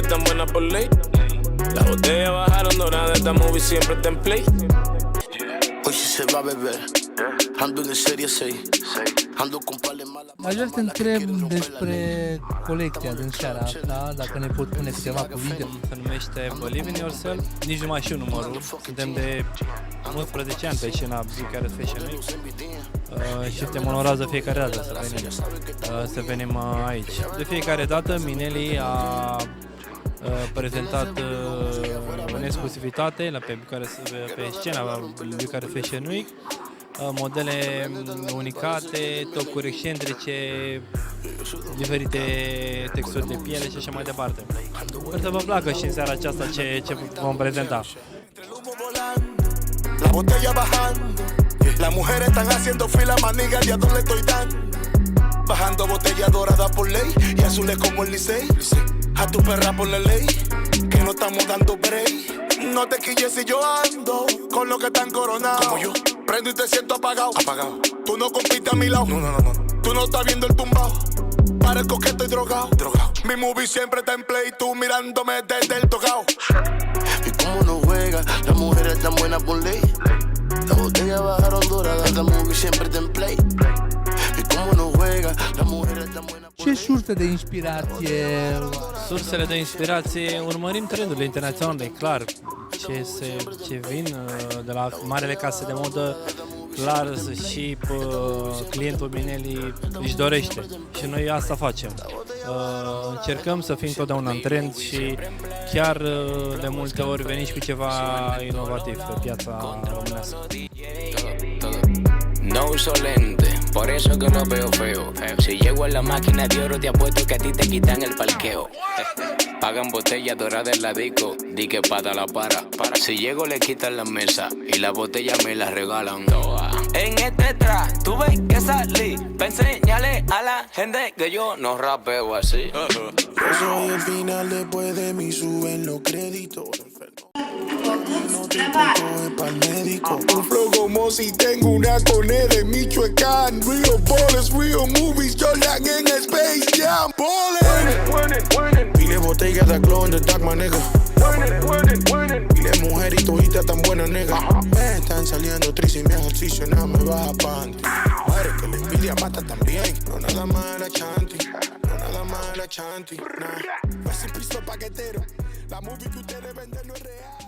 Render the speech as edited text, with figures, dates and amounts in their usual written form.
están buenas por ley. Las botellas bajaron doradas, esta movie siempre está en play. Hoy sí se va a beber, ando în serie 6, ando cu pale mala. Aș vrea să te întreb despre colecția din seara asta, dacă ne pot pune câteva cuvinte. Se numește Believe in Yourself, nici nu mai știu numărul, suntem de 11 ani pe scena Bucharest Fashion Week și suntem onorați de fiecare dată să venim aici. De fiecare dată Minelli a prezentat în exclusivitate pe scena Bucharest Fashion Week modele unicate, tocuri excentrice, diferite texturi de piele și așa mai departe. Sper să vă placă și în seara aceasta ce vom prezenta. La botella bajando, las mujeres están haciendo fila, maniga, ya no le estoy dando. Bajando botella dorada por ley y azules como el Licey. A tu perra por la ley, que no estamos dando break. No te quilles si yo ando con los que están coronados. Como yo, prendo y te siento apagado. Tú no compites a mi lado. No. Tú no estás viendo el tumbao. Parezco que estoy drogado. Mi movie siempre está en play, tú mirándome desde el tocao. Y como no juega, las mujeres están buenas por ley. La botella bajaron dorada, la movie siempre está en play. Y como no juega, las mujeres están buenas por ley. Ce surse de inspirație? Sursele de inspirație, urmărim trendurile internaționale, clar, ce vin de la marele case de modă, clar și clientul Minelli își dorește și noi asta facem. Încercăm să fim totdeauna în trend și chiar de multe ori venim și cu ceva inovativ pe piața românească. No uso lente, por eso que no veo feo. Si llego a la máquina de oro te apuesto que a ti te quitan el parqueo. Pagan botella dorada en la disco, di que pata la para. Si llego le quitan la mesa y la botella me la regalan toda. En este track tú ves que salí pa' enseñarle a la gente que yo no rapeo así. Yo soy el final, después de mí suben los créditos. No te coge pa'l médico. Un flow como si tengo una cone de Michoacán. Real ballers, real movies, Jordan en Space Jam. Ballin'. Pile botella de glow in the dark, my nigga. Pile mujer y tojita tan buena, nigga. Me están saliendo tris y mi ejercicio no me baja panty. Madre que la envidia mata también. No nada más la chanti. No nada más la chanti. Nah. Vas en piso paquetero. La movie que ustedes venden no es real.